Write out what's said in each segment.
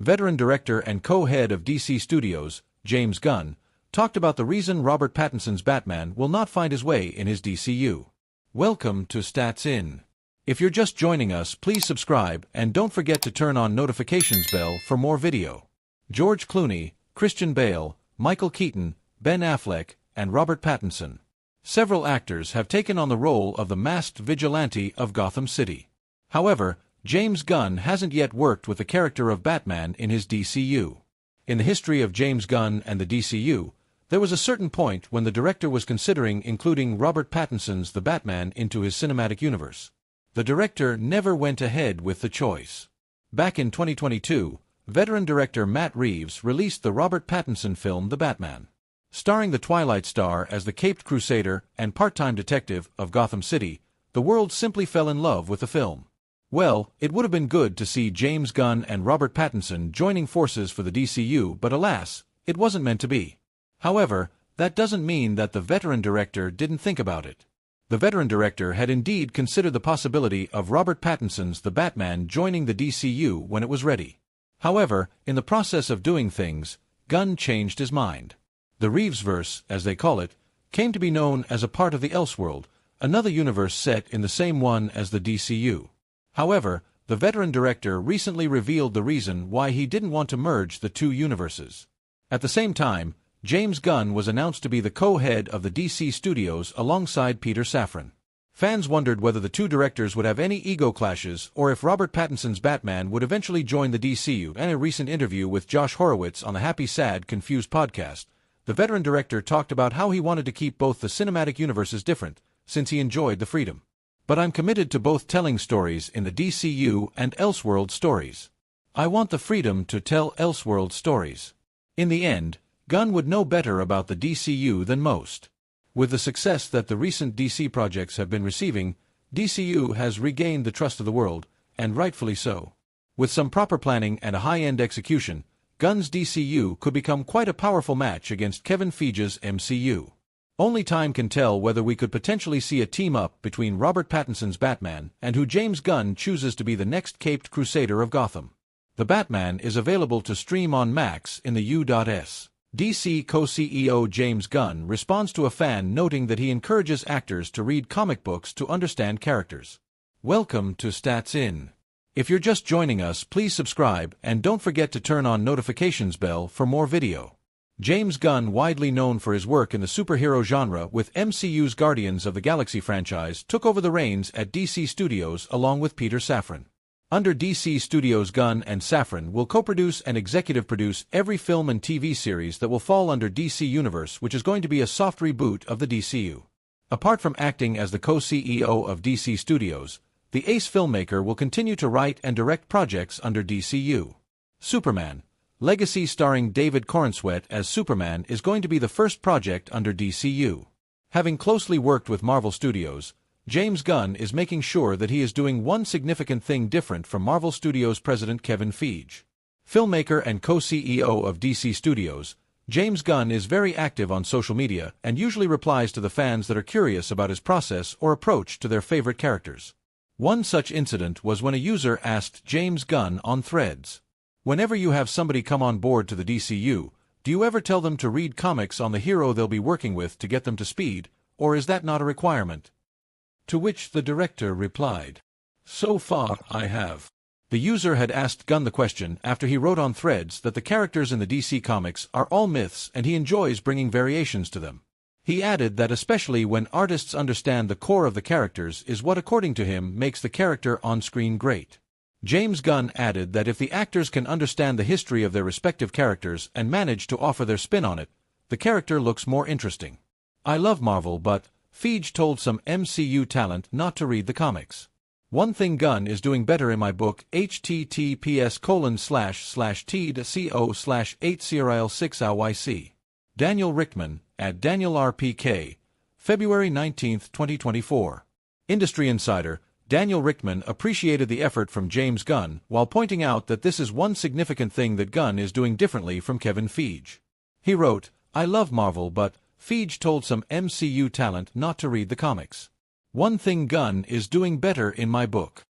veteran director and co-head of DC Studios, James Gunn, talked about the reason Robert Pattinson's Batman will not find his way in his DCU. Welcome to Stats In. If you're just joining us, please subscribe and don't forget to turn on notifications bell for more video. George Clooney, Christian Bale, Michael Keaton, Ben Affleck, and Robert Pattinson. Several actors have taken on the role of the masked vigilante of Gotham City. However, James Gunn hasn't yet worked with the character of Batman in his DCU. In the history of James Gunn and the DCU, there was a certain point when the director was considering including Robert Pattinson's The Batman into his cinematic universe. The director never went ahead with the choice. Back in 2022, veteran director Matt Reeves released the Robert Pattinson film The Batman. Starring the Twilight star as the caped crusader and part-time detective of Gotham City, the world simply fell in love with the film. Well, it would have been good to see James Gunn and Robert Pattinson joining forces for the DCU, but alas, it wasn't meant to be. However, that doesn't mean that the veteran director didn't think about it. The veteran director had indeed considered the possibility of Robert Pattinson's The Batman joining the DCU when it was ready. However, in the process of doing things, Gunn changed his mind. The Reevesverse, as they call it, came to be known as a part of the Elseworld, another universe set in the same one as the DCU. However, the veteran director recently revealed the reason why he didn't want to merge the two universes. At the same time, James Gunn was announced to be the co-head of the DC Studios alongside Peter Safran. Fans wondered whether the two directors would have any ego clashes or if Robert Pattinson's Batman would eventually join the DCU. In a recent interview with Josh Horowitz on the Happy Sad Confused podcast, the veteran director talked about how he wanted to keep both the cinematic universes different, since he enjoyed the freedom. But I'm committed to both telling stories in the DCU and Elseworld stories. I want the freedom to tell Elseworld stories. In the end, Gunn would know better about the DCU than most. With the success that the recent DC projects have been receiving, DCU has regained the trust of the world, and rightfully so. With some proper planning and a high-end execution, Gunn's DCU could become quite a powerful match against Kevin Feige's MCU. Only time can tell whether we could potentially see a team-up between Robert Pattinson's Batman and who James Gunn chooses to be the next caped crusader of Gotham. The Batman is available to stream on Max in the U.S. DC co-CEO James Gunn responds to a fan noting that he encourages actors to read comic books to understand characters. Welcome to Stats In. If you're just joining us, please subscribe and don't forget to turn on notifications bell for more video. James Gunn, widely known for his work in the superhero genre with MCU's Guardians of the Galaxy franchise, took over the reins at DC Studios along with Peter Safran. Under DC Studios, Gunn and Safran will co-produce and executive produce every film and TV series that will fall under DC Universe, which is going to be a soft reboot of the DCU. Apart from acting as the co-CEO of DC Studios, the ace filmmaker will continue to write and direct projects under DCU. Superman Legacy, starring David Corenswet as Superman, is going to be the first project under DCU. Having closely worked with Marvel Studios, James Gunn is making sure that he is doing one significant thing different from Marvel Studios president Kevin Feige. Filmmaker and co-CEO of DC Studios, James Gunn is very active on social media and usually replies to the fans that are curious about his process or approach to their favorite characters. One such incident was when a user asked James Gunn on Threads, "Whenever you have somebody come on board to the DCU, do you ever tell them to read comics on the hero they'll be working with to get them to speed, or is that not a requirement?" To which the director replied, "So far, I have." The user had asked Gunn the question after he wrote on Threads that the characters in the DC comics are all myths and he enjoys bringing variations to them. He added that especially when artists understand the core of the characters is what, according to him, makes the character on screen great. James Gunn added that if the actors can understand the history of their respective characters and manage to offer their spin on it, the character looks more interesting. "I love Marvel, but Feige told some MCU talent not to read the comics. One thing Gunn is doing better in my book, https://t.co/8crl6ryc. Daniel Richtman, at DanielRPK, February 19, 2024. Industry Insider. Daniel Richtman appreciated the effort from James Gunn while pointing out that this is one significant thing that Gunn is doing differently from Kevin Feige. He wrote, "I love Marvel, but Feige told some MCU talent not to read the comics. One thing Gunn is doing better in my book."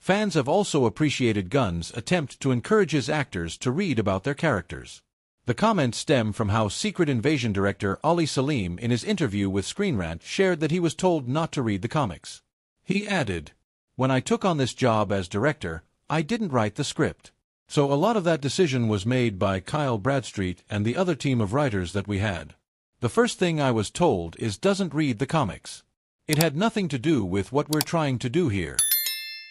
Fans have also appreciated Gunn's attempt to encourage his actors to read about their characters. The comments stem from how Secret Invasion director Ali Salim in his interview with Screen Rant shared that he was told not to read the comics. He added, "When I took on this job as director, I didn't write the script. So a lot of that decision was made by Kyle Bradstreet and the other team of writers that we had. The first thing I was told is doesn't read the comics. It had nothing to do with what we're trying to do here."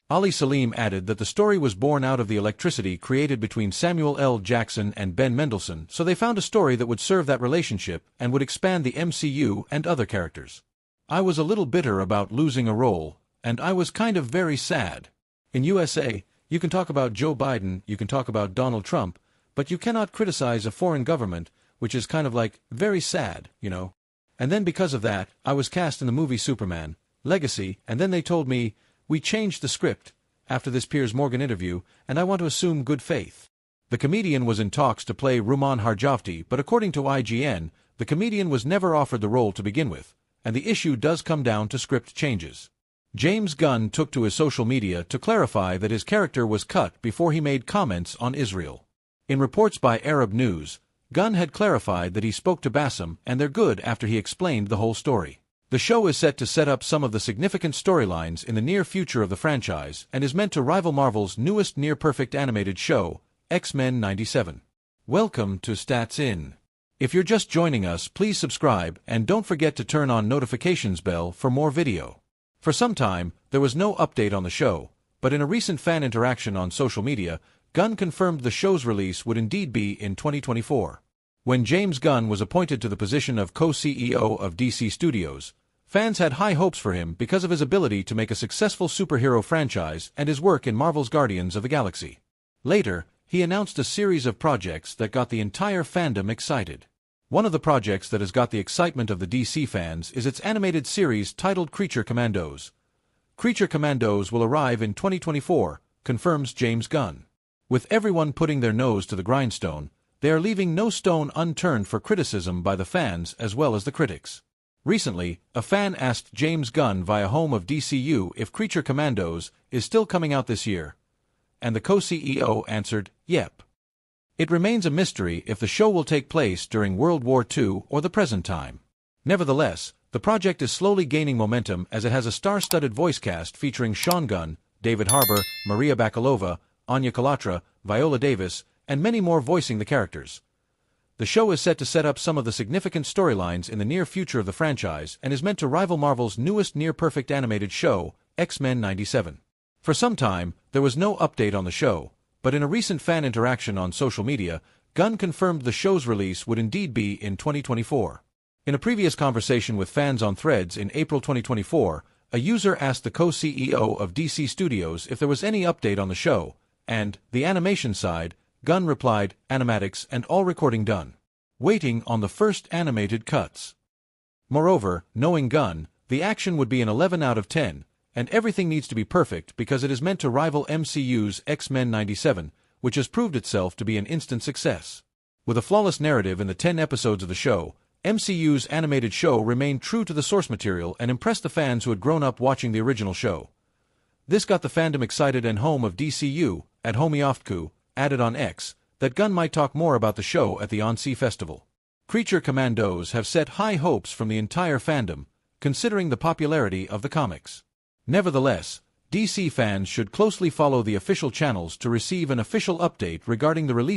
Ali Salim added that the story was born out of the electricity created between Samuel L. Jackson and Ben Mendelsohn, so they found a story that would serve that relationship and would expand the MCU and other characters. "I was a little bitter about losing a role, and I was kind of very sad. In USA, you can talk about Joe Biden, you can talk about Donald Trump, but you cannot criticize a foreign government, which is kind of like very sad, you know. And then because of that, I was cast in the movie Superman, Legacy, and then they told me, we changed the script after this Piers Morgan interview, and I want to assume good faith." The comedian was in talks to play Rumaan Harjavti, but according to IGN, the comedian was never offered the role to begin with, and the issue does come down to script changes. James Gunn took to his social media to clarify that his character was cut before he made comments on Israel. In reports by Arab News, Gunn had clarified that he spoke to Bassem and they're good after he explained the whole story. The show is set to set up some of the significant storylines in the near future of the franchise and is meant to rival Marvel's newest near-perfect animated show, X-Men 97. Welcome to Stats In. If you're just joining us, please subscribe and don't forget to turn on notifications bell for more video. For some time, there was no update on the show, but in a recent fan interaction on social media, Gunn confirmed the show's release would indeed be in 2024. When James Gunn was appointed to the position of co-CEO of DC Studios, fans had high hopes for him because of his ability to make a successful superhero franchise and his work in Marvel's Guardians of the Galaxy. Later, he announced a series of projects that got the entire fandom excited. One of the projects that has got the excitement of the DC fans is its animated series titled Creature Commandos. Creature Commandos will arrive in 2024, confirms James Gunn. With everyone putting their nose to the grindstone, they are leaving no stone unturned for criticism by the fans as well as the critics. Recently, a fan asked James Gunn via Home of DCU if Creature Commandos is still coming out this year, and the co-CEO answered, "Yep." It remains a mystery if the show will take place during World War II or the present time. Nevertheless, the project is slowly gaining momentum as it has a star-studded voice cast featuring Sean Gunn, David Harbour, Maria Bakalova, Anya Kalatra, Viola Davis, and many more voicing the characters. The show is set to set up some of the significant storylines in the near future of the franchise and is meant to rival Marvel's newest near-perfect animated show, X-Men 97. For some time, there was no update on the show, but in a recent fan interaction on social media, Gunn confirmed the show's release would indeed be in 2024. In a previous conversation with fans on Threads in April 2024, a user asked the co-CEO of DC Studios if there was any update on the show, and, the animation side, Gunn replied, "Animatics and all recording done. Waiting on the first animated cuts." Moreover, knowing Gunn, the action would be an 11 out of 10, and everything needs to be perfect because it is meant to rival MCU's X-Men 97, which has proved itself to be an instant success. With a flawless narrative in the 10 episodes of the show, MCU's animated show remained true to the source material and impressed the fans who had grown up watching the original show. This got the fandom excited, and Home of DCU, at Homiofku, added on X, that Gunn might talk more about the show at the Annecy Festival. Creature Commandos have set high hopes from the entire fandom, considering the popularity of the comics. Nevertheless, DC fans should closely follow the official channels to receive an official update regarding the release